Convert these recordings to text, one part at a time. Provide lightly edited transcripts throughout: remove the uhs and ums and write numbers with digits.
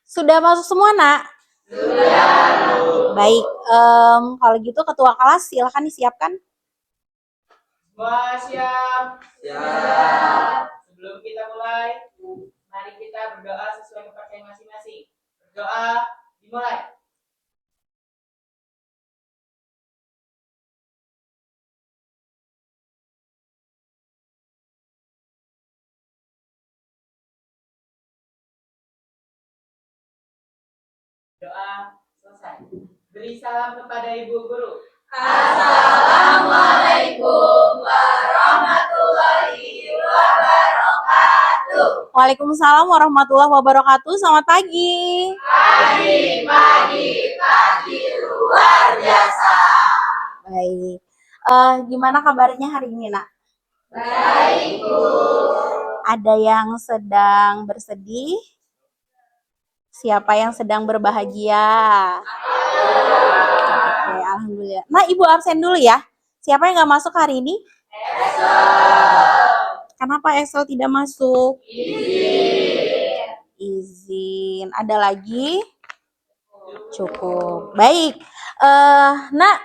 Sudah masuk semua, Nak? Baik, kalau gitu ketua kelas silakan disiapkan. Semua siap? Siap. Sebelum kita mulai, mari kita berdoa sesuai kepercayaan masing-masing. Berdoa, dimulai. Doa selesai. Beri salam kepada Ibu Guru. Assalamualaikum warahmatullahi wabarakatuh. Waalaikumsalam warahmatullahi wabarakatuh. Selamat pagi. Pagi luar biasa. Baik. Gimana kabarnya hari ini, Nak? Baik, Bu. Ada yang sedang bersedih? Siapa yang sedang berbahagia? Oke, alhamdulillah. Nah, Ibu absen dulu ya. Siapa yang nggak masuk hari ini? Kenapa Excel tidak masuk? Izin. Ada lagi? Cukup. Baik. Nak,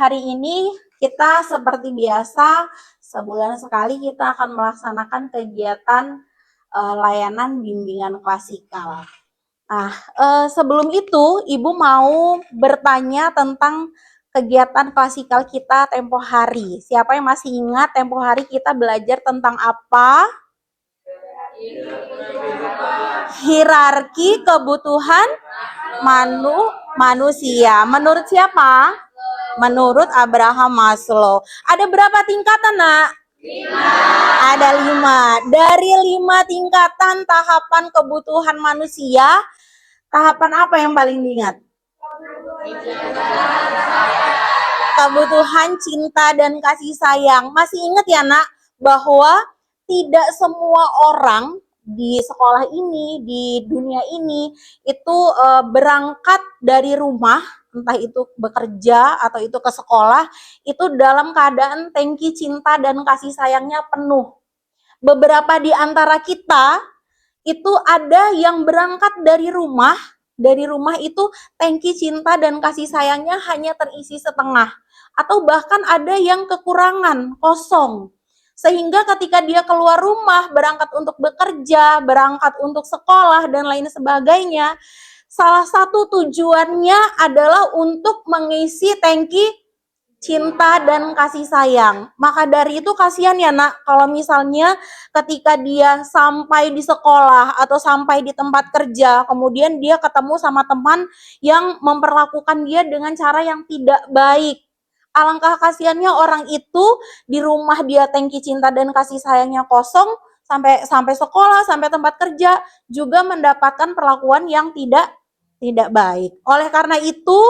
hari ini kita seperti biasa, sebulan sekali kita akan melaksanakan kegiatan layanan bimbingan klasikal. Nah, sebelum itu, Ibu mau bertanya tentang kegiatan klasikal kita tempo hari. Siapa yang masih ingat tempo hari kita belajar tentang apa? Hierarki kebutuhan manusia. Menurut siapa? Menurut Abraham Maslow. Ada berapa tingkatan, Nak? 5. Ada 5. Dari 5 tingkatan tahapan kebutuhan manusia, tahapan apa yang paling diingat? Kebutuhan cinta dan kasih sayang. Masih ingat ya, Nak, bahwa tidak semua orang di sekolah ini, di dunia ini, itu berangkat dari rumah, entah itu bekerja atau itu ke sekolah, itu dalam keadaan tangki cinta dan kasih sayangnya penuh. Beberapa di antara kita itu ada yang berangkat dari rumah itu tangki cinta dan kasih sayangnya hanya terisi setengah, atau bahkan ada yang kekurangan, kosong. Sehingga ketika dia keluar rumah, berangkat untuk bekerja, berangkat untuk sekolah, dan lain sebagainya, salah satu tujuannya adalah untuk mengisi tangki cinta dan kasih sayang. Maka dari itu kasihan ya, Nak, kalau misalnya ketika dia sampai di sekolah atau sampai di tempat kerja, kemudian dia ketemu sama teman yang memperlakukan dia dengan cara yang tidak baik. Alangkah kasihannya orang itu di rumah dia tangki cinta dan kasih sayangnya kosong, sampai sekolah, sampai tempat kerja juga mendapatkan perlakuan yang tidak baik. Oleh karena itu,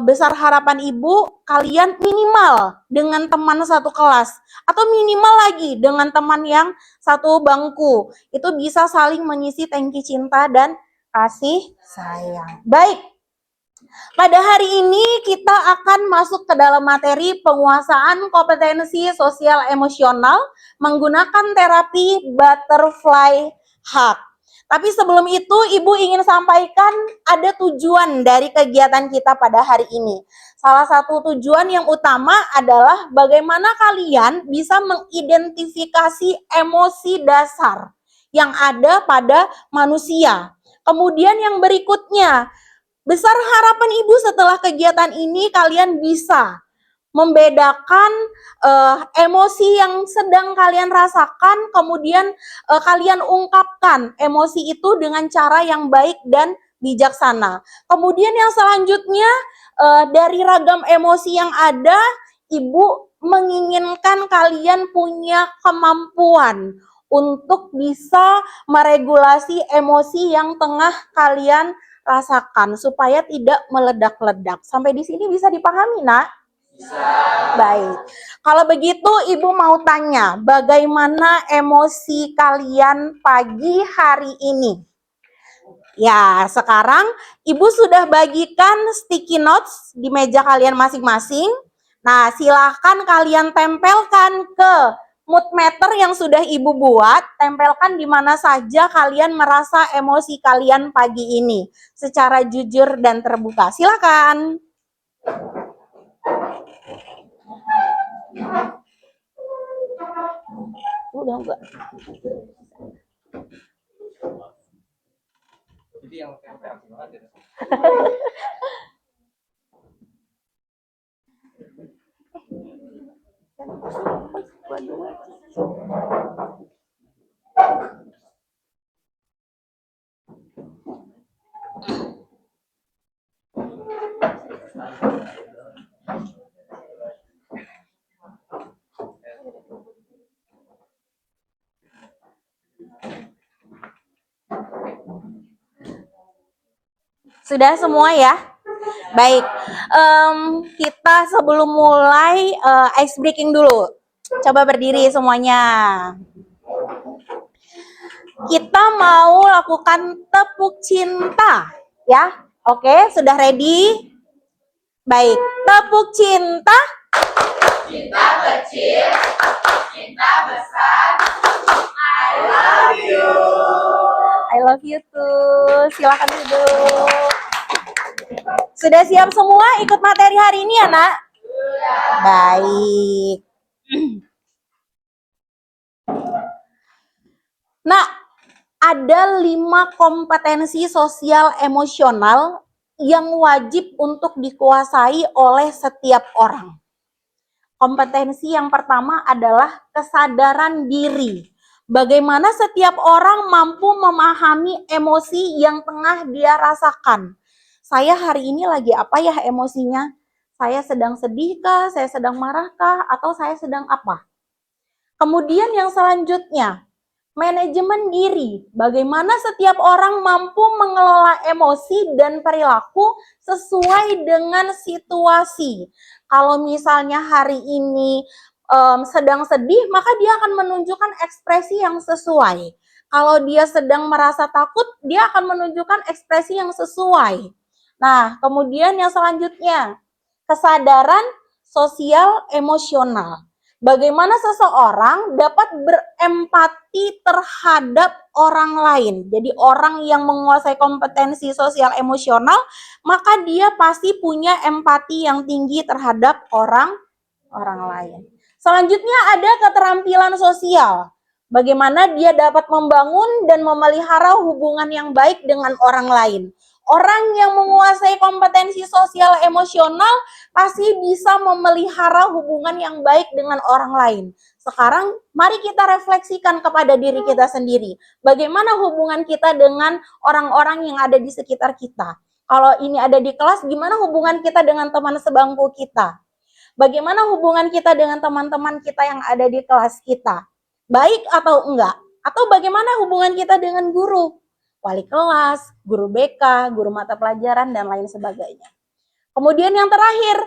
besar harapan Ibu, kalian minimal dengan teman satu kelas atau minimal lagi dengan teman yang satu bangku, itu bisa saling mengisi tangki cinta dan kasih sayang. Baik, pada hari ini kita akan masuk ke dalam materi penguasaan kompetensi sosial emosional menggunakan terapi butterfly hug. Tapi sebelum itu, Ibu ingin sampaikan ada tujuan dari kegiatan kita pada hari ini. Salah satu tujuan yang utama adalah bagaimana kalian bisa mengidentifikasi emosi dasar yang ada pada manusia. Kemudian yang berikutnya, besar harapan Ibu setelah kegiatan ini kalian bisa membedakan emosi yang sedang kalian rasakan, kemudian kalian ungkapkan emosi itu dengan cara yang baik dan bijaksana. Kemudian yang selanjutnya, dari ragam emosi yang ada, Ibu menginginkan kalian punya kemampuan untuk bisa meregulasi emosi yang tengah kalian rasakan supaya tidak meledak-ledak. Sampai di sini bisa dipahami, Nak? Baik, kalau begitu Ibu mau tanya, bagaimana emosi kalian pagi hari ini? Ya, sekarang Ibu sudah bagikan sticky notes di meja kalian masing-masing. Nah, silahkan kalian tempelkan ke mood meter yang sudah Ibu buat, tempelkan di mana saja kalian merasa emosi kalian pagi ini. Secara jujur dan terbuka. Silakan. Udah enggak? Jadi yang kreatif banget ya. Sudah semua ya? Baik, kita sebelum mulai ice breaking dulu. Coba berdiri semuanya. Kita mau lakukan tepuk cinta, ya? Oke, sudah ready? Baik, tepuk cinta. Cinta kecil, cinta besar. I love you. I love you too. Silakan duduk. Sudah siap semua ikut materi hari ini ya, Nak? Baik. Nah, ada 5 kompetensi sosial emosional yang wajib untuk dikuasai oleh setiap orang. Kompetensi yang pertama adalah kesadaran diri. Bagaimana setiap orang mampu memahami emosi yang tengah dia rasakan. Saya hari ini lagi apa ya emosinya? Saya sedang sedihkah? Saya sedang marahkah? Atau saya sedang apa? Kemudian yang selanjutnya, manajemen diri. Bagaimana setiap orang mampu mengelola emosi dan perilaku sesuai dengan situasi. Kalau misalnya hari ini sedang sedih, maka dia akan menunjukkan ekspresi yang sesuai. Kalau dia sedang merasa takut, dia akan menunjukkan ekspresi yang sesuai. Nah, kemudian yang selanjutnya, kesadaran sosial emosional. Bagaimana seseorang dapat berempati terhadap orang lain. Jadi orang yang menguasai kompetensi sosial emosional, maka dia pasti punya empati yang tinggi terhadap orang lain. Selanjutnya ada keterampilan sosial. Bagaimana dia dapat membangun dan memelihara hubungan yang baik dengan orang lain. Orang yang menguasai kompetensi sosial emosional pasti bisa memelihara hubungan yang baik dengan orang lain. Sekarang mari kita refleksikan kepada diri kita sendiri. Bagaimana hubungan kita dengan orang-orang yang ada di sekitar kita. Kalau ini ada di kelas, gimana hubungan kita dengan teman sebangku kita? Bagaimana hubungan kita dengan teman-teman kita yang ada di kelas kita? Baik atau enggak? Atau bagaimana hubungan kita dengan guru? Wali kelas, guru BK, guru mata pelajaran, dan lain sebagainya. Kemudian yang terakhir,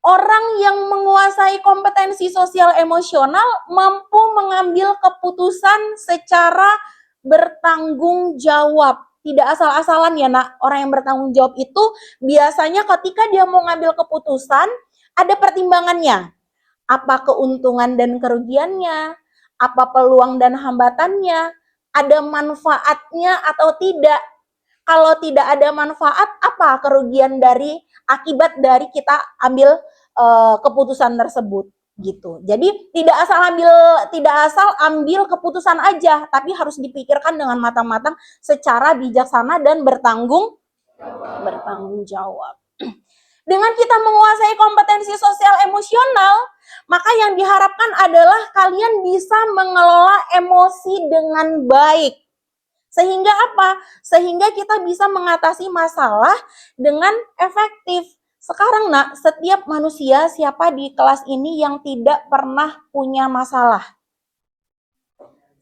orang yang menguasai kompetensi sosial emosional mampu mengambil keputusan secara bertanggung jawab. Tidak asal-asalan ya, Nak. Orang yang bertanggung jawab itu biasanya ketika dia mau ngambil keputusan, ada pertimbangannya. Apa keuntungan dan kerugiannya, apa peluang dan hambatannya, ada manfaatnya atau tidak. Kalau tidak ada manfaat, apa kerugian dari akibat dari kita ambil keputusan tersebut gitu. Jadi tidak asal ambil keputusan aja, tapi harus dipikirkan dengan matang-matang secara bijaksana dan bertanggung jawab. Dengan kita menguasai kompetensi sosial emosional, maka yang diharapkan adalah kalian bisa mengelola emosi dengan baik. Sehingga apa? Sehingga kita bisa mengatasi masalah dengan efektif. Sekarang, Nak, setiap manusia siapa di kelas ini yang tidak pernah punya masalah?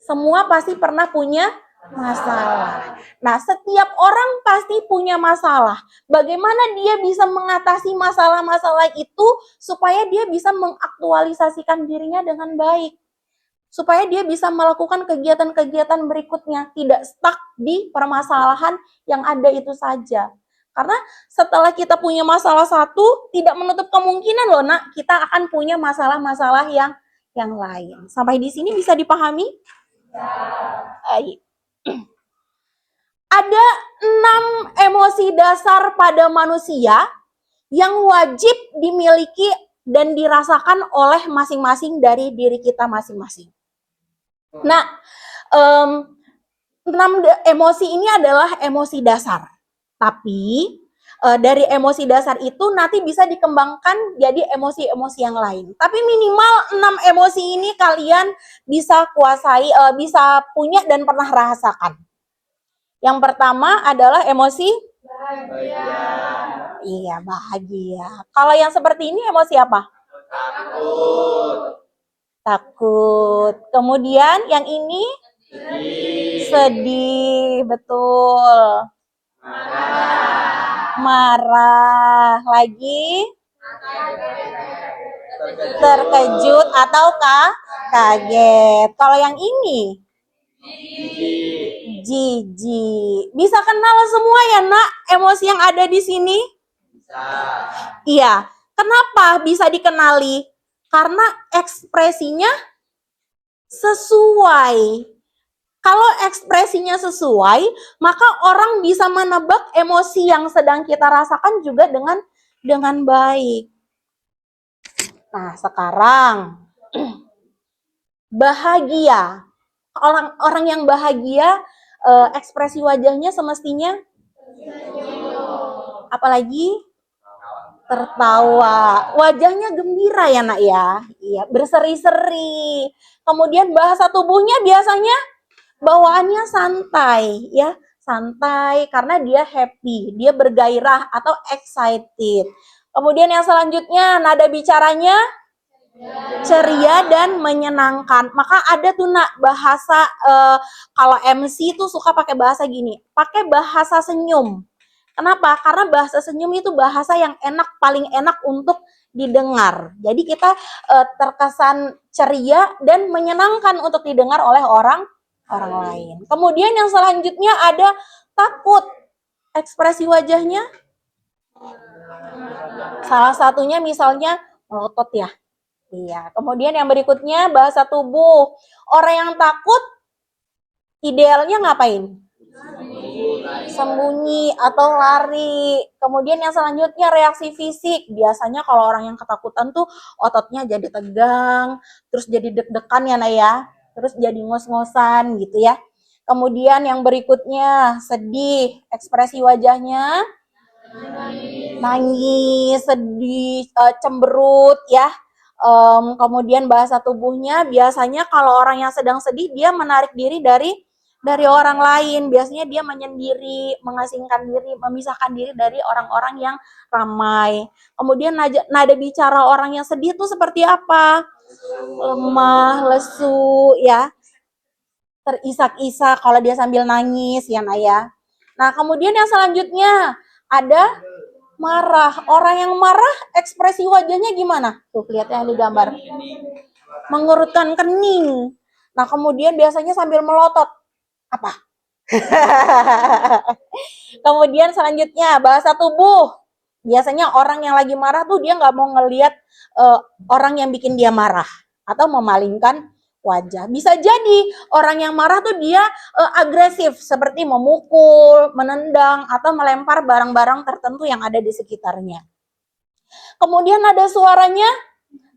Semua pasti pernah punya masalah. Nah, setiap orang pasti punya masalah. Bagaimana dia bisa mengatasi masalah-masalah itu supaya dia bisa mengaktualisasikan dirinya dengan baik. Supaya dia bisa melakukan kegiatan-kegiatan berikutnya, tidak stuck di permasalahan yang ada itu saja. Karena setelah kita punya masalah satu, tidak menutup kemungkinan loh, Nak, kita akan punya masalah-masalah yang yang lain. Sampai di sini bisa dipahami? Baik. Ada 6 emosi dasar pada manusia yang wajib dimiliki dan dirasakan oleh masing-masing dari diri kita masing-masing. Nah, 6 emosi ini adalah emosi dasar. Tapi dari emosi dasar itu nanti bisa dikembangkan jadi emosi-emosi yang lain. Tapi minimal 6 emosi ini kalian bisa kuasai, bisa punya dan pernah rasakan. Yang pertama adalah emosi Bahagia. iya, bahagia. Kalau yang seperti ini emosi apa? Takut. Takut. Kemudian yang ini Sedih. sedih, betul. Marah. Marah. Lagi terkejut atau kaget. Kalau yang ini Jijik. jijik. Bisa kenal semua ya, Nak, emosi yang ada di sini? Bisa. Iya. Kenapa bisa dikenali? Karena ekspresinya sesuai. Kalau ekspresinya sesuai, maka orang bisa menebak emosi yang sedang kita rasakan juga dengan baik. Nah, sekarang bahagia. Orang yang bahagia, ekspresi wajahnya semestinya apalagi tertawa. Wajahnya gembira ya, Nak ya. Iya, berseri-seri. Kemudian bahasa tubuhnya biasanya bawaannya santai ya, santai karena dia happy, dia bergairah atau excited. Kemudian yang selanjutnya nada bicaranya ceria dan menyenangkan. Maka ada tuh, Nak, bahasa kalau MC tuh suka pakai bahasa gini, pakai bahasa senyum. Kenapa? Karena bahasa senyum itu bahasa yang enak, paling enak untuk didengar. Jadi kita terkesan ceria dan menyenangkan untuk didengar oleh orang lain. Kemudian yang selanjutnya ada takut. Ekspresi wajahnya salah satunya misalnya melotot ya. Iya. Kemudian yang berikutnya bahasa tubuh. Orang yang takut idealnya ngapain? Sembunyi atau lari. Kemudian yang selanjutnya reaksi fisik. Biasanya kalau orang yang ketakutan tuh ototnya jadi tegang, terus jadi deg-degan ya, Nak ya. Terus jadi ngos-ngosan gitu ya. Kemudian yang berikutnya sedih, ekspresi wajahnya nangis, sedih, cemberut ya. Kemudian bahasa tubuhnya biasanya kalau orang yang sedang sedih dia menarik diri dari orang lain. Biasanya dia menyendiri, mengasingkan diri, memisahkan diri dari orang-orang yang ramai. Kemudian nada bicara orang yang sedih itu seperti apa? Lemah, lesu ya. Terisak-isak kalau dia sambil nangis ya, Nak ya. Nah, kemudian yang selanjutnya ada marah. Orang yang marah ekspresi wajahnya gimana? Tuh, lihat yang di gambar. Mengerutkan kening. Nah, kemudian biasanya sambil melotot. Apa? Kemudian selanjutnya bahasa tubuh. Biasanya orang yang lagi marah tuh dia nggak mau ngelihat orang yang bikin dia marah atau memalingkan wajah. Bisa jadi orang yang marah tuh dia agresif seperti memukul, menendang atau melempar barang-barang tertentu yang ada di sekitarnya. Kemudian ada suaranya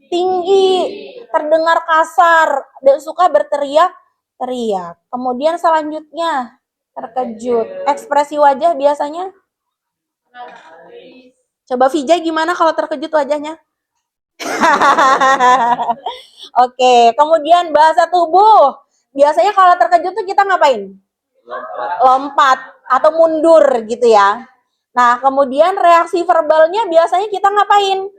tinggi, terdengar kasar, dan suka berteriak-teriak. Kemudian selanjutnya terkejut. Ekspresi wajah biasanya coba Vijay gimana kalau terkejut wajahnya? Oke, kemudian bahasa tubuh. Biasanya kalau terkejut tuh kita ngapain? Lompat atau mundur gitu ya. Nah, kemudian reaksi verbalnya biasanya kita ngapain?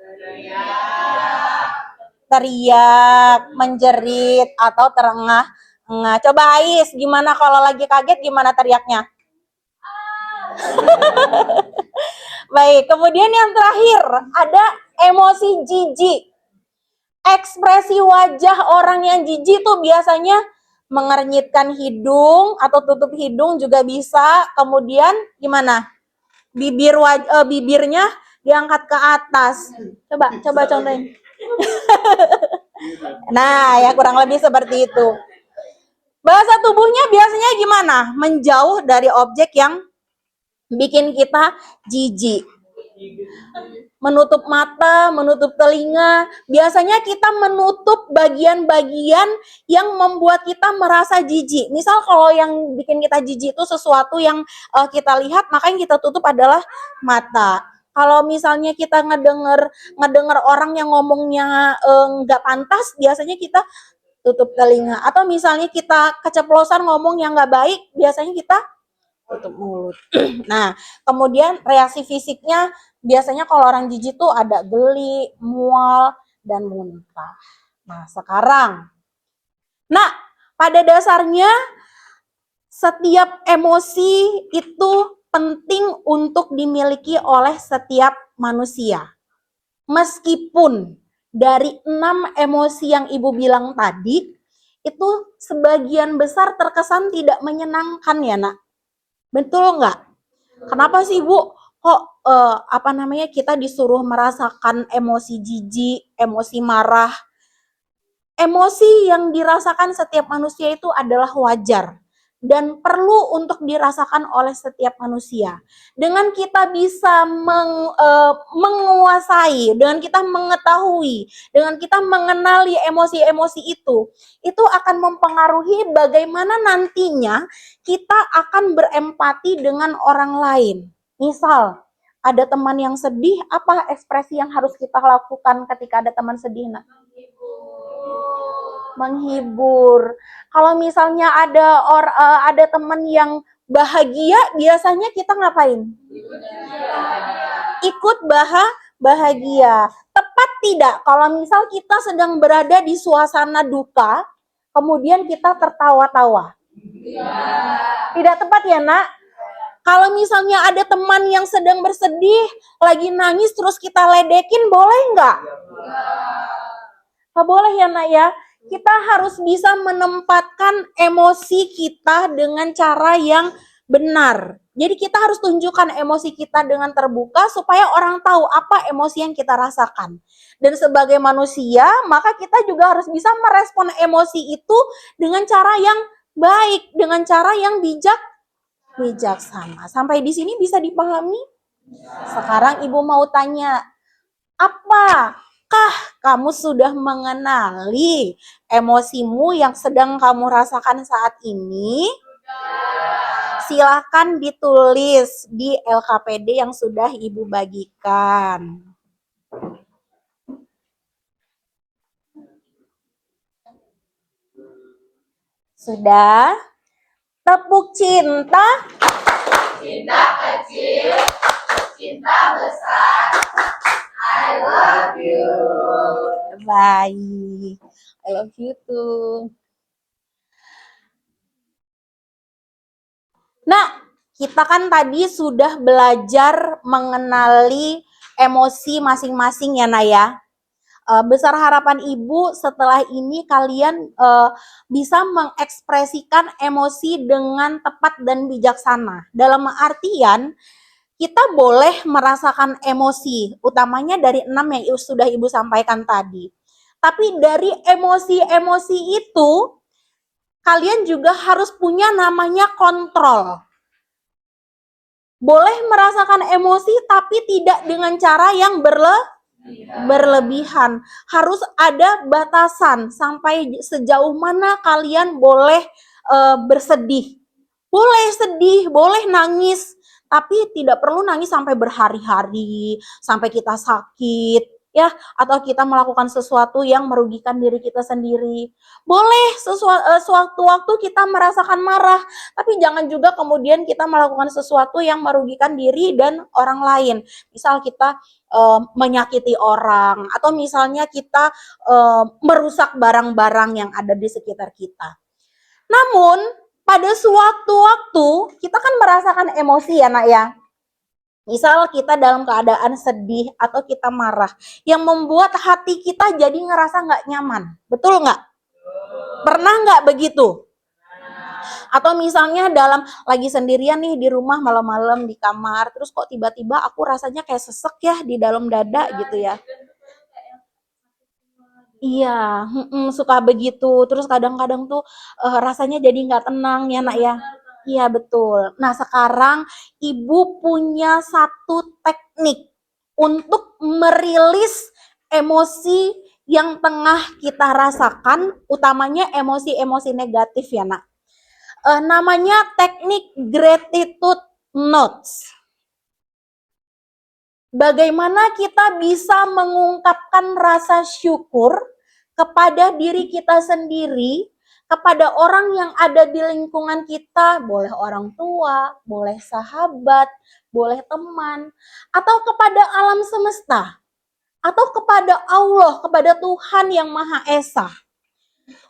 Teriak, menjerit atau terengah-engah. Coba Ais, gimana kalau lagi kaget gimana teriaknya? Baik, kemudian yang terakhir ada emosi jijik. Ekspresi wajah orang yang jijik tuh biasanya mengernyitkan hidung atau tutup hidung juga bisa. Kemudian gimana? Bibirnya diangkat ke atas. Coba contohin. Nah, ya kurang lebih seperti itu. Bahasa tubuhnya biasanya gimana? Menjauh dari objek yang bikin kita jijik. Menutup mata, menutup telinga. Biasanya kita menutup bagian-bagian yang membuat kita merasa jijik. Misal kalau yang bikin kita jijik itu sesuatu yang kita lihat, maka yang kita tutup adalah mata. Kalau misalnya kita ngedenger orang yang ngomongnya nggak pantas, biasanya kita tutup telinga. Atau misalnya kita keceplosan ngomong yang nggak baik, biasanya kita tutup mulut. Nah, kemudian reaksi fisiknya biasanya kalau orang jijik tuh ada geli, mual, dan muntah. Nah, sekarang. Nah, pada dasarnya setiap emosi itu penting untuk dimiliki oleh setiap manusia. Meskipun dari 6 emosi yang Ibu bilang tadi, itu sebagian besar terkesan tidak menyenangkan ya, Nak. Betul nggak? Kenapa sih Bu? Kok kita disuruh merasakan emosi jijik, emosi marah? Emosi yang dirasakan setiap manusia itu adalah wajar dan perlu untuk dirasakan oleh setiap manusia. Dengan kita bisa menguasai, dengan kita mengetahui, dengan kita mengenali emosi-emosi itu akan mempengaruhi bagaimana nantinya kita akan berempati dengan orang lain. Misal, ada teman yang sedih, apa ekspresi yang harus kita lakukan ketika ada teman sedih? Nah, menghibur. Kalau misalnya ada teman yang bahagia, biasanya kita ngapain? Ikut bahagia. Tepat tidak kalau misal kita sedang berada di suasana duka, kemudian kita tertawa-tawa? Tidak tepat ya, Nak? Kalau misalnya ada teman yang sedang bersedih, lagi nangis terus kita ledekin, boleh nggak? Nggak boleh ya, Nak ya. Kita harus bisa menempatkan emosi kita dengan cara yang benar. Jadi kita harus tunjukkan emosi kita dengan terbuka supaya orang tahu apa emosi yang kita rasakan. Dan sebagai manusia, maka kita juga harus bisa merespon emosi itu dengan cara yang baik, dengan cara yang bijaksana. Sampai di sini bisa dipahami? Sekarang Ibu mau tanya, apakah kamu sudah mengenali emosimu yang sedang kamu rasakan saat ini? Silakan ditulis di LKPD yang sudah Ibu bagikan. Sudah? Tepuk cinta. Cinta kecil, cinta besar. I love you. Baik. I love you too. Nah, kita kan tadi sudah belajar mengenali emosi masing-masing ya, Naya. Besar harapan Ibu setelah ini kalian bisa mengekspresikan emosi dengan tepat dan bijaksana. Dalam artian, kita boleh merasakan emosi, utamanya dari 6 yang sudah Ibu sampaikan tadi. Tapi dari emosi-emosi itu, kalian juga harus punya namanya kontrol. Boleh merasakan emosi tapi tidak dengan cara yang berlebihan. Harus ada batasan sampai sejauh mana kalian boleh bersedih. Boleh sedih, boleh nangis, tapi tidak perlu nangis sampai berhari-hari, sampai kita sakit, ya, atau kita melakukan sesuatu yang merugikan diri kita sendiri. Boleh sewaktu-waktu kita merasakan marah, tapi jangan juga kemudian kita melakukan sesuatu yang merugikan diri dan orang lain. Misal kita menyakiti orang, atau misalnya kita merusak barang-barang yang ada di sekitar kita. Namun, pada sewaktu-waktu kita kan merasakan emosi ya, Nak ya. Misal kita dalam keadaan sedih atau kita marah, yang membuat hati kita jadi ngerasa nggak nyaman. Betul nggak? Pernah nggak begitu? Atau misalnya lagi sendirian nih di rumah malam-malam di kamar, terus kok tiba-tiba aku rasanya kayak sesek ya di dalam dada gitu ya. Iya, suka begitu. Terus kadang-kadang tuh rasanya jadi nggak tenang ya nak ya. Iya betul. Nah sekarang ibu punya satu teknik untuk merilis emosi yang tengah kita rasakan, utamanya emosi-emosi negatif ya nak. Namanya teknik gratitude notes. Bagaimana kita bisa mengungkapkan rasa syukur kepada diri kita sendiri, kepada orang yang ada di lingkungan kita, boleh orang tua, boleh sahabat, boleh teman, atau kepada alam semesta, atau kepada Allah, kepada Tuhan yang Maha Esa.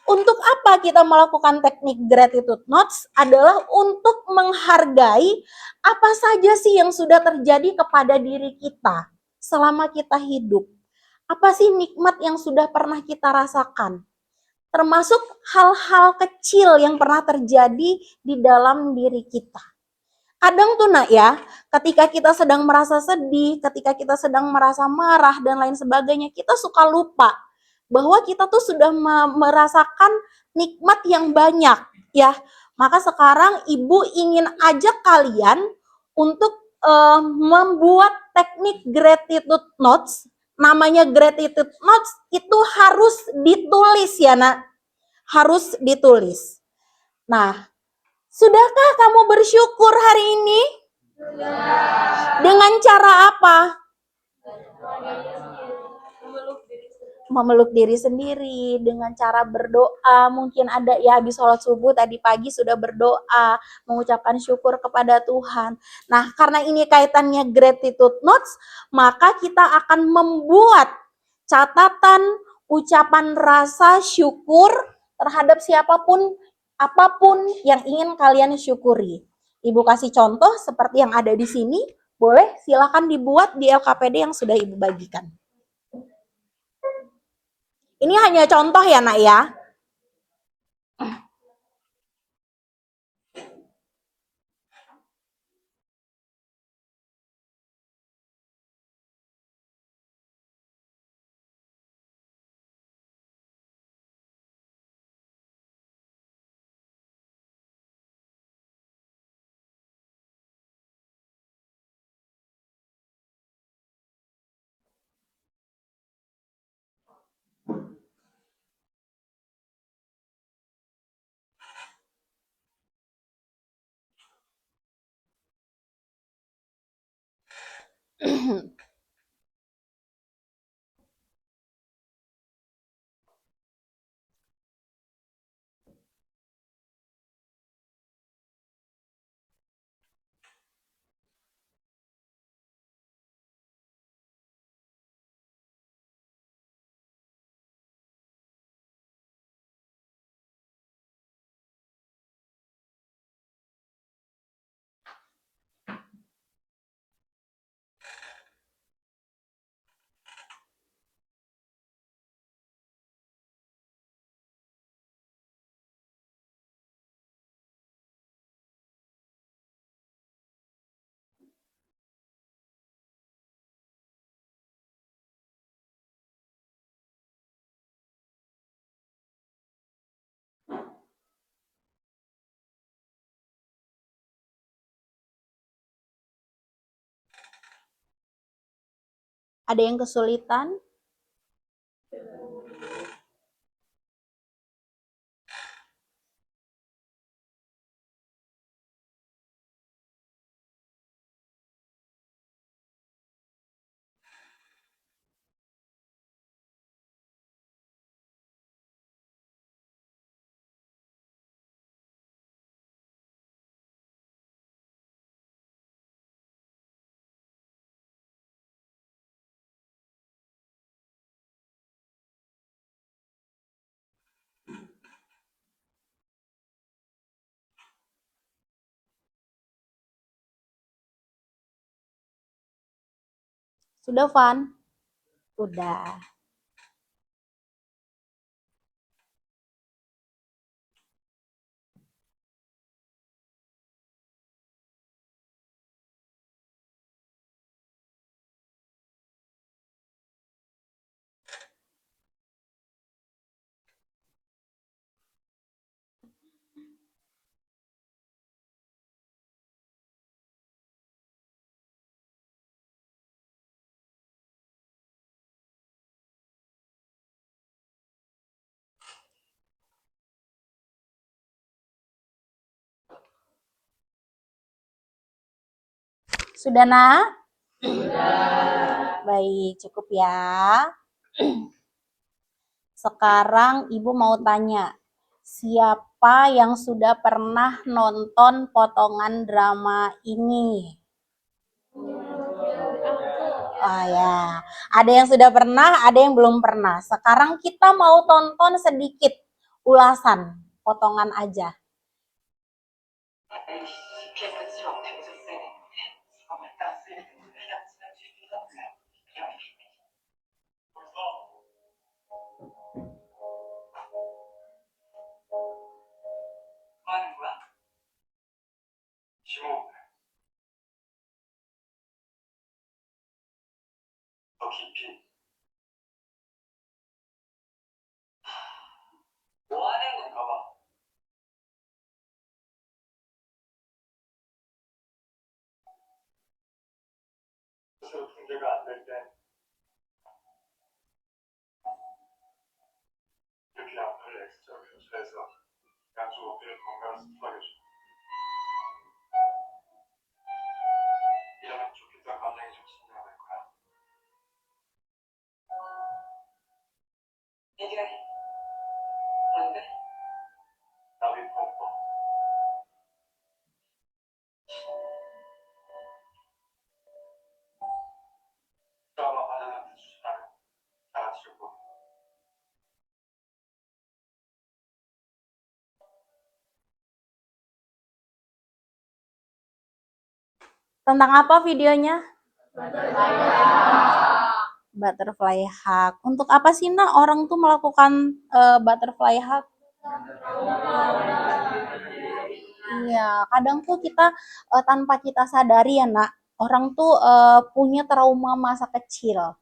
Untuk apa kita melakukan teknik gratitude notes adalah untuk menghargai apa saja sih yang sudah terjadi kepada diri kita selama kita hidup. Apa sih nikmat yang sudah pernah kita rasakan? Termasuk hal-hal kecil yang pernah terjadi di dalam diri kita. Kadang tuh nak ya, ketika kita sedang merasa sedih, ketika kita sedang merasa marah dan lain sebagainya, kita suka lupa bahwa kita tuh sudah merasakan nikmat yang banyak ya. Maka sekarang ibu ingin ajak kalian untuk membuat teknik gratitude notes. Namanya gratitude notes itu harus ditulis ya nak, harus ditulis. Nah, sudahkah kamu bersyukur hari ini? Dengan cara apa? Memeluk diri sendiri, dengan cara berdoa. Mungkin ada ya habis sholat subuh tadi pagi sudah berdoa, mengucapkan syukur kepada Tuhan. Nah, karena ini kaitannya gratitude notes, maka kita akan membuat catatan ucapan rasa syukur terhadap siapapun, apapun yang ingin kalian syukuri. Ibu kasih contoh seperti yang ada di sini, boleh silakan dibuat di LKPD yang sudah Ibu bagikan. Ini hanya contoh ya nak ya. Ada yang kesulitan? Sudah, Van? Udah. Sudah, Nak? Baik, cukup ya. Sekarang Ibu mau tanya, siapa yang sudah pernah nonton potongan drama ini? Oh ya, ada yang sudah pernah, ada yang belum pernah. Sekarang kita mau tonton sedikit ulasan, potongan aja. 하는 거야? 심호흡을 더 깊이. 뭐 하는 건가 봐. 스스로 통제가 안 될 땐 이렇게 양팔을 X자로 교차해서 양쪽 어깨를 건강을 습하게 줘. 이러면 좋겠다 감정이 좀 진정될 거야. 이게 뭔데? 나비 pompo. 드라마 반전한테 주시라면 다 같이 좀 보고. Tentang apa videonya? Butterfly hug. Untuk apa sih, Nak, orang tuh melakukan butterfly hug? Iya, kadang tuh kita tanpa kita sadari ya, Nak, orang tuh punya trauma masa kecil.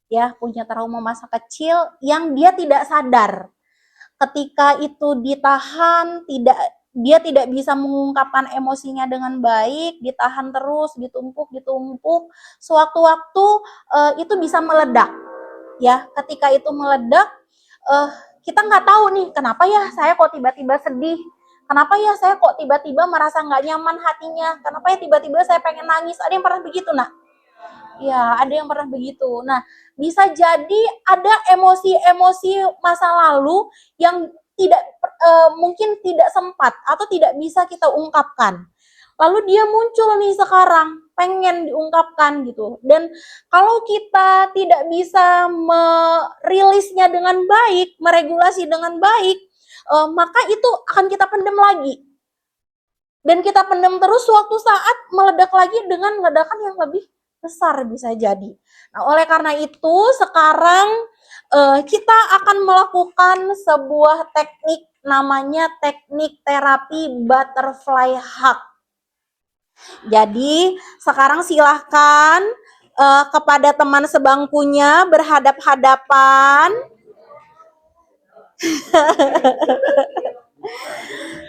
Ya, punya trauma masa kecil yang dia tidak sadar. Ketika itu ditahan, dia tidak bisa mengungkapkan emosinya dengan baik, ditahan terus, ditumpuk, sewaktu-waktu itu bisa meledak. Ya, ketika itu meledak, kita nggak tahu nih, kenapa ya saya kok tiba-tiba sedih, kenapa ya saya kok tiba-tiba merasa nggak nyaman hatinya, kenapa ya tiba-tiba saya pengen nangis. Ada yang pernah begitu, Nak? Ya, ada yang pernah begitu. Nah, bisa jadi ada emosi-emosi masa lalu yang mungkin tidak sempat atau tidak bisa kita ungkapkan. Lalu dia muncul nih sekarang, pengen diungkapkan gitu. Dan kalau kita tidak bisa merilisnya dengan baik, meregulasi dengan baik, maka itu akan kita pendam lagi. Dan kita pendam terus, suatu saat meledak lagi dengan ledakan yang lebih besar bisa jadi. Nah, oleh karena itu sekarang kita akan melakukan sebuah teknik namanya teknik terapi butterfly hug. Jadi sekarang silahkan kepada teman sebangkunya berhadap-hadapan.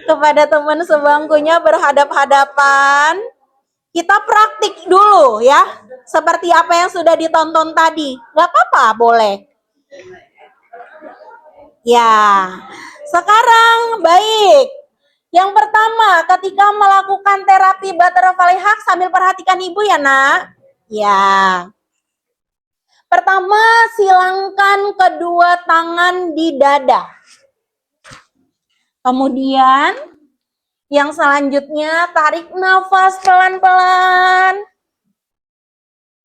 Kepada teman sebangkunya berhadap-hadapan. Kita praktik dulu ya, seperti apa yang sudah ditonton tadi. Gak apa-apa, boleh. Ya, sekarang baik. Yang pertama, ketika melakukan terapi butterfly hug, sambil perhatikan Ibu ya, Nak. Ya. Pertama, silangkan kedua tangan di dada. Kemudian, yang selanjutnya, tarik nafas pelan-pelan.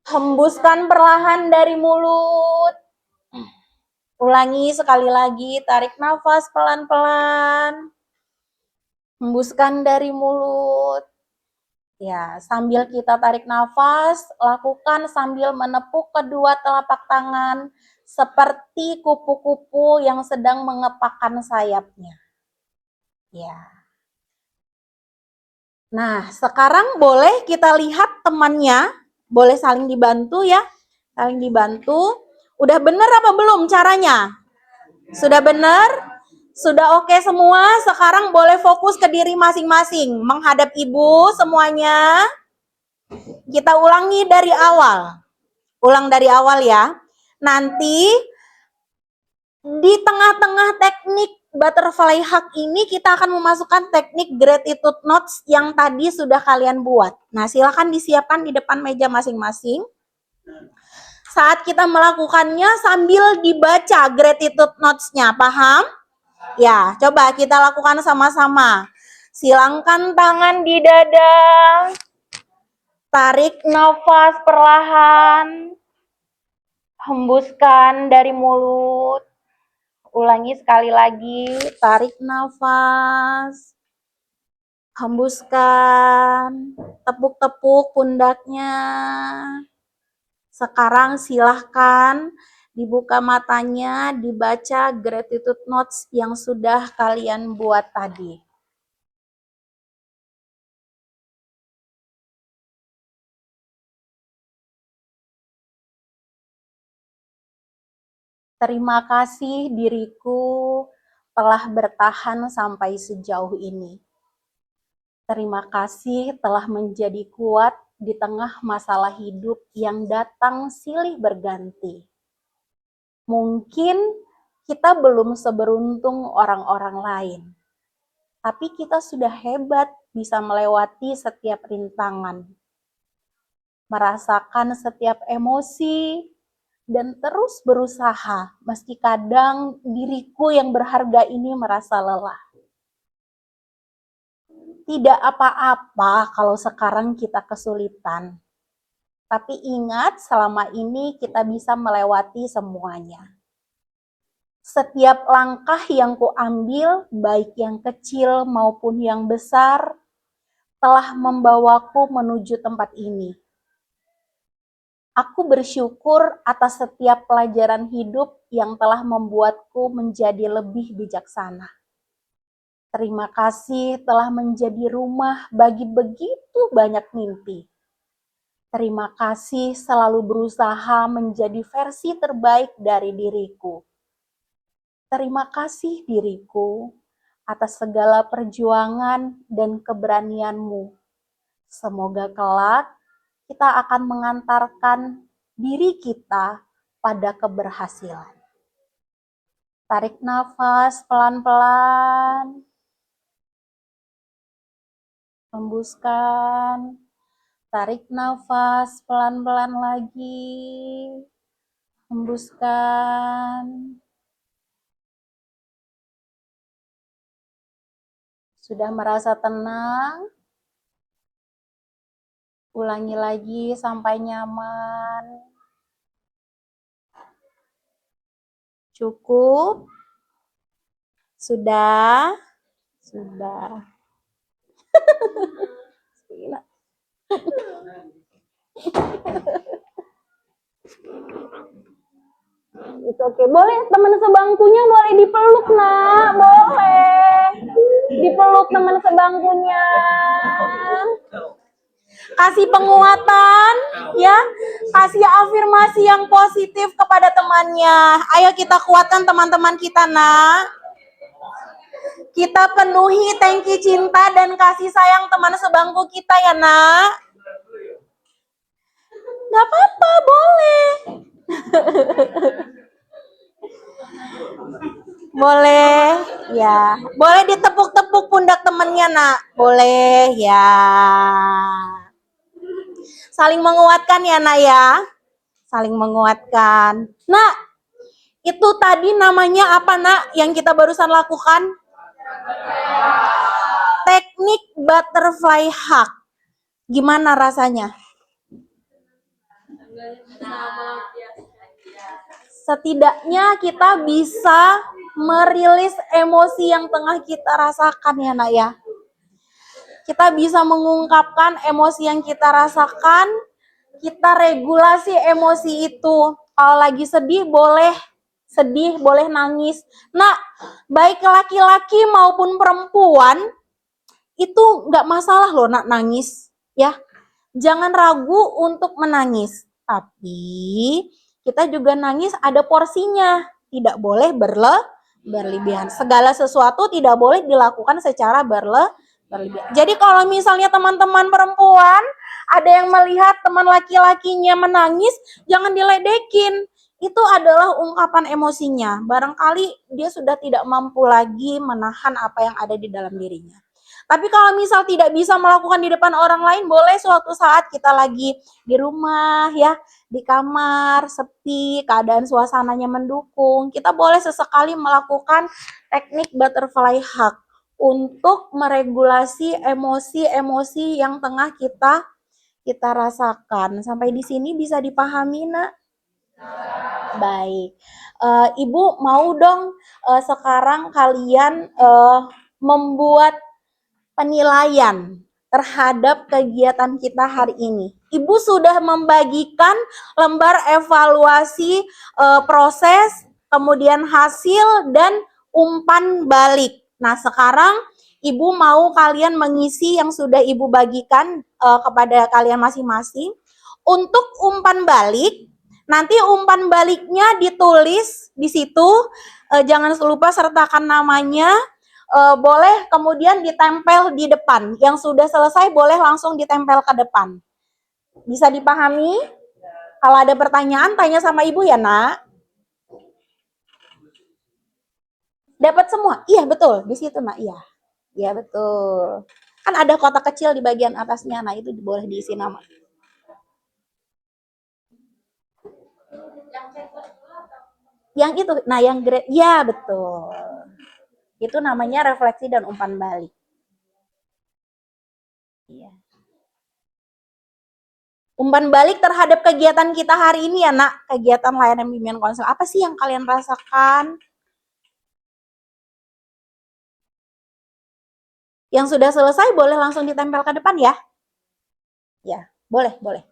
Hembuskan perlahan dari mulut. Ulangi sekali lagi, tarik nafas pelan-pelan. Hembuskan dari mulut. Ya, sambil kita tarik nafas, lakukan sambil menepuk kedua telapak tangan seperti kupu-kupu yang sedang mengepakkan sayapnya. Ya. Nah, sekarang boleh kita lihat temannya, boleh saling dibantu ya, saling dibantu. Udah bener apa belum caranya? Sudah bener? Sudah oke semua? Sekarang boleh fokus ke diri masing-masing, menghadap Ibu semuanya. Kita ulangi dari awal. Ulang dari awal ya. Nanti di tengah-tengah teknik butterfly hug ini kita akan memasukkan teknik gratitude notes yang tadi sudah kalian buat. Nah, silakan disiapkan di depan meja masing-masing. Saat kita melakukannya sambil dibaca gratitude notes-nya, paham? Ya, coba kita lakukan sama-sama. Silangkan tangan di dada. Tarik nafas perlahan. Hembuskan dari mulut. Ulangi sekali lagi. Tarik nafas. Hembuskan. Tepuk-tepuk pundaknya. Sekarang silahkan dibuka matanya, dibaca gratitude notes yang sudah kalian buat tadi. Terima kasih diriku telah bertahan sampai sejauh ini. Terima kasih telah menjadi kuat di tengah masalah hidup yang datang silih berganti. Mungkin kita belum seberuntung orang-orang lain, tapi kita sudah hebat bisa melewati setiap rintangan, merasakan setiap emosi, dan terus berusaha meski kadang diriku yang berharga ini merasa lelah. Tidak apa-apa kalau sekarang kita kesulitan, tapi ingat selama ini kita bisa melewati semuanya. Setiap langkah yang kuambil, baik yang kecil maupun yang besar, telah membawaku menuju tempat ini. Aku bersyukur atas setiap pelajaran hidup yang telah membuatku menjadi lebih bijaksana. Terima kasih telah menjadi rumah bagi begitu banyak mimpi. Terima kasih selalu berusaha menjadi versi terbaik dari diriku. Terima kasih diriku atas segala perjuangan dan keberanianmu. Semoga kelak kita akan mengantarkan diri kita pada keberhasilan. Tarik nafas pelan-pelan. Hembuskan. Tarik nafas pelan-pelan lagi. Hembuskan. Sudah merasa tenang? Ulangi lagi sampai nyaman. Cukup? Sudah? Sudah. Itu oke. Boleh teman sebangkunya boleh dipeluk, Nak. Boleh. Dipeluk teman sebangkunya. Kasih penguatan, ya. Kasih afirmasi yang positif kepada temannya. Ayo kita kuatkan teman-teman kita, Nak. Kita penuhi tangki cinta dan kasih sayang teman sebangku kita ya, Nak. Gak apa-apa, boleh. Boleh, ya. Boleh ditepuk-tepuk pundak temennya, Nak. Boleh, ya. Saling menguatkan ya, Nak, ya. Saling menguatkan. Nak, itu tadi namanya apa, Nak, yang kita barusan lakukan? Teknik butterfly hug. Gimana rasanya? Setidaknya kita bisa merilis emosi yang tengah kita rasakan ya, Nak, ya. Kita bisa mengungkapkan emosi yang kita rasakan, kita regulasi emosi itu. Kalau lagi sedih boleh nangis. Nah, baik laki-laki maupun perempuan itu nggak masalah loh, Nak, nangis, ya. Jangan ragu untuk menangis. Tapi kita juga nangis ada porsinya, tidak boleh berlebihan. Segala sesuatu tidak boleh dilakukan secara berlebihan. Jadi kalau misalnya teman-teman perempuan ada yang melihat teman laki-lakinya menangis, jangan diledekin. itu adalah ungkapan emosinya. Barangkali dia sudah tidak mampu lagi menahan apa yang ada di dalam dirinya. Tapi kalau misal tidak bisa melakukan di depan orang lain, boleh suatu saat kita lagi di rumah ya, di kamar, sepi, keadaan suasananya mendukung, kita boleh sesekali melakukan teknik butterfly hug untuk meregulasi emosi-emosi yang tengah kita rasakan. Sampai di sini bisa dipahami, Nak? Baik. Ibu mau dong sekarang kalian membuat penilaian terhadap kegiatan kita hari ini. Ibu sudah membagikan lembar evaluasi proses, kemudian hasil, dan umpan balik. Nah, sekarang Ibu mau kalian mengisi yang sudah Ibu bagikan kepada kalian masing-masing. Untuk umpan balik, nanti umpan baliknya ditulis di situ, jangan lupa sertakan namanya. Boleh kemudian ditempel di depan. Yang sudah selesai boleh langsung ditempel ke depan. Bisa dipahami? Kalau ada pertanyaan, tanya sama ibu ya, Nak. Dapat semua? Iya, betul. Di situ, Nak. Iya. Iya, betul. Kan ada kotak kecil di bagian atasnya. Nah, itu boleh diisi nama. Yang itu, nah yang grade, ya betul. Itu namanya refleksi dan umpan balik. Iya. Umpan balik terhadap kegiatan kita hari ini ya, Nak. Kegiatan layanan bimbingan konsel. Apa sih yang kalian rasakan? Yang sudah selesai boleh langsung ditempel ke depan ya? Ya, boleh, boleh.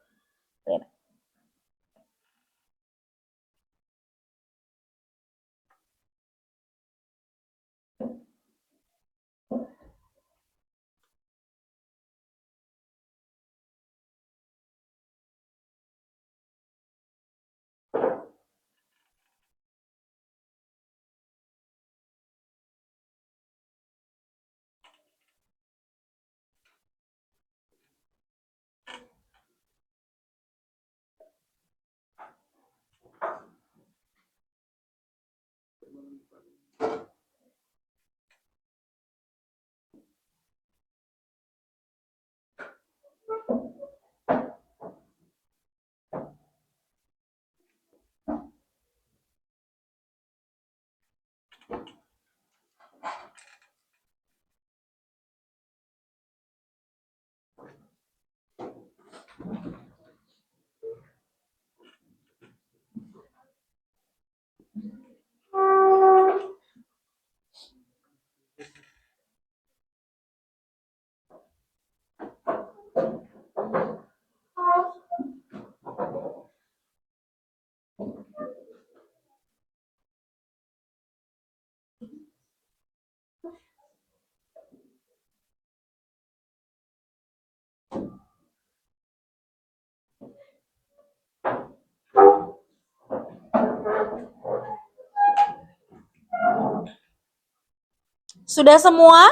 Sudah semua?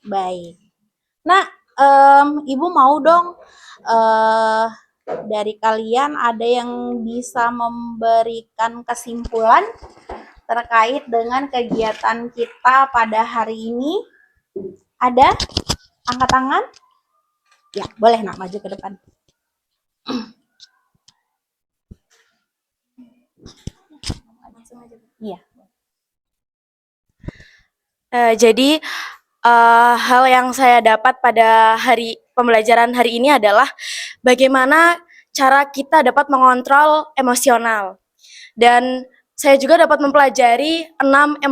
Baik. Nah, Ibu mau dong dari kalian ada yang bisa memberikan kesimpulan terkait dengan kegiatan kita pada hari ini? Ada? Angkat tangan? Ya, boleh Nak maju ke depan. Iya. Jadi hal yang saya dapat pada hari pembelajaran hari ini adalah bagaimana cara kita dapat mengontrol emosional. Dan saya juga dapat mempelajari 6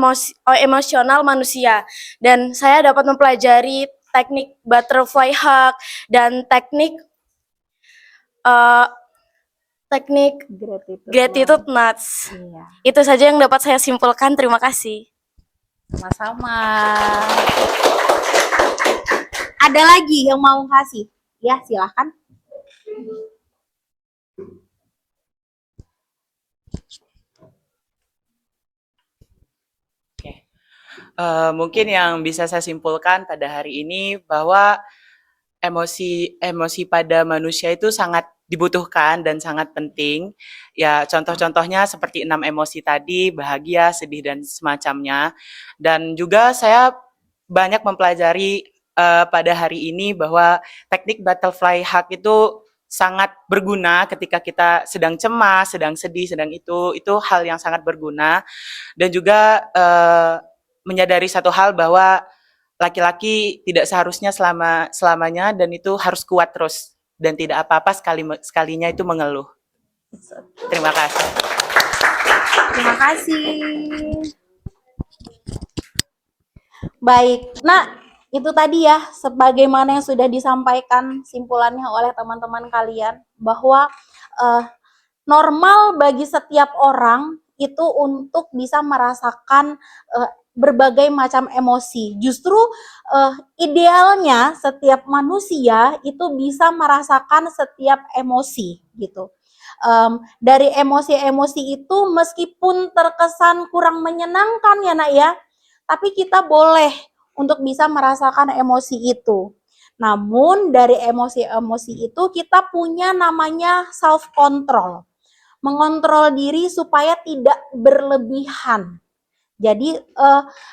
emosional manusia. Dan saya dapat mempelajari teknik butterfly hug dan teknik gratitude nuts. Iya. Itu saja yang dapat saya simpulkan. Terima kasih. Sama-sama. Ada lagi yang mau kasih? Ya, silahkan. Mungkin yang bisa saya simpulkan pada hari ini bahwa emosi pada manusia itu sangat dibutuhkan dan sangat penting. Ya, contoh-contohnya seperti 6 emosi tadi, bahagia, sedih, dan semacamnya. Dan juga saya banyak mempelajari pada hari ini bahwa teknik butterfly hug itu sangat berguna ketika kita sedang cemas, sedang sedih, sedang itu hal yang sangat berguna. Dan juga menyadari satu hal bahwa laki-laki tidak seharusnya selamanya dan itu harus kuat terus dan tidak apa-apa sekalinya itu mengeluh. Terima kasih. Terima kasih. Baik, nah itu tadi ya, sebagaimana yang sudah disampaikan simpulannya oleh teman-teman kalian, bahwa normal bagi setiap orang itu untuk bisa merasakan berbagai macam emosi. Justru idealnya setiap manusia itu bisa merasakan setiap emosi gitu. Dari emosi-emosi itu meskipun terkesan kurang menyenangkan ya nak ya, tapi kita boleh untuk bisa merasakan emosi itu. Namun dari emosi-emosi itu kita punya namanya self control. Mengontrol diri supaya tidak berlebihan. Jadi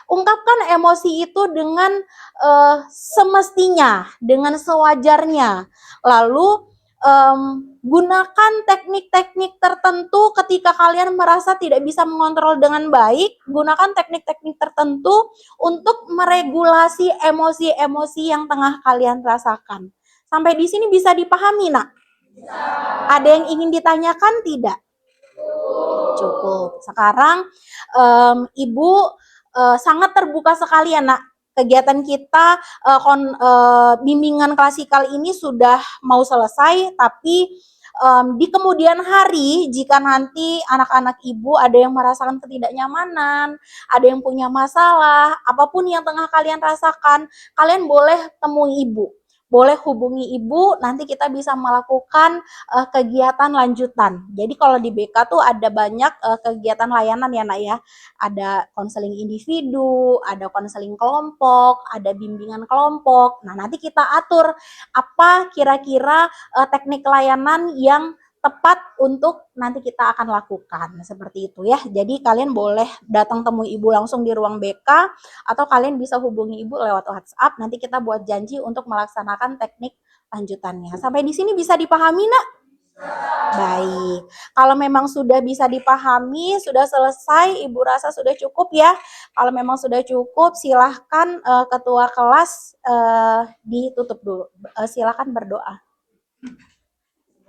ungkapkan emosi itu dengan semestinya, dengan sewajarnya. Lalu gunakan teknik-teknik tertentu ketika kalian merasa tidak bisa mengontrol dengan baik. Gunakan teknik-teknik tertentu untuk meregulasi emosi-emosi yang tengah kalian rasakan. Sampai di sini bisa dipahami, nak? Ada yang ingin ditanyakan tidak? Cukup. Sekarang Ibu sangat terbuka sekali ya nak. Kegiatan kita bimbingan klasikal ini sudah mau selesai, tapi di kemudian hari jika nanti anak-anak Ibu ada yang merasakan ketidaknyamanan, ada yang punya masalah, apapun yang tengah kalian rasakan, kalian boleh temui Ibu. Boleh hubungi Ibu, nanti kita bisa melakukan kegiatan lanjutan. Jadi kalau di BK tuh ada banyak kegiatan layanan ya nak ya. Ada konseling individu, ada konseling kelompok, ada bimbingan kelompok. Nah nanti kita atur apa kira-kira teknik layanan yang tepat untuk nanti kita akan lakukan. Seperti itu ya. Jadi kalian boleh datang temui Ibu langsung di ruang BK atau kalian bisa hubungi Ibu lewat WhatsApp. Nanti kita buat janji untuk melaksanakan teknik lanjutannya. Sampai di sini bisa dipahami, nak? Baik. Kalau memang sudah bisa dipahami, sudah selesai, Ibu rasa sudah cukup ya. Kalau memang sudah cukup, silahkan ketua kelas ditutup dulu. Silahkan berdoa.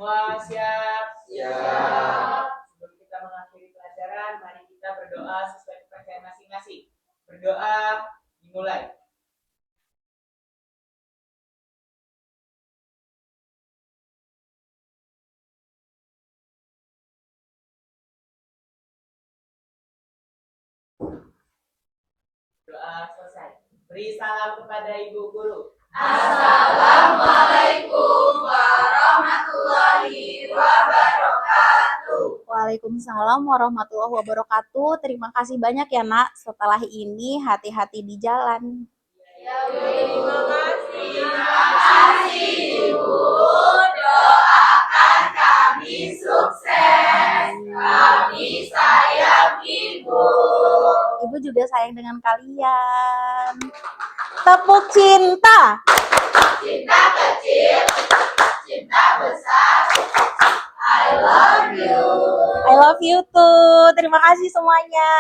Semua siap? Siap. Sebelum kita mengakhiri pelajaran, mari kita berdoa sesuai kepercayaan masing-masing. Berdoa dimulai. Doa selesai. Beri salam kepada Ibu Guru. Assalamualaikum warahmatullahi wabarakatuh. Waalaikumsalam warahmatullahi wabarakatuh. Terima kasih banyak ya nak. Setelah ini hati-hati di jalan. Terima kasih Ibu. Doakan kami sukses. Kami sayang Ibu. Ibu juga sayang dengan kalian. Tepuk cinta. Cinta kecil, cinta besar. I love you. I love you too. Terima kasih semuanya.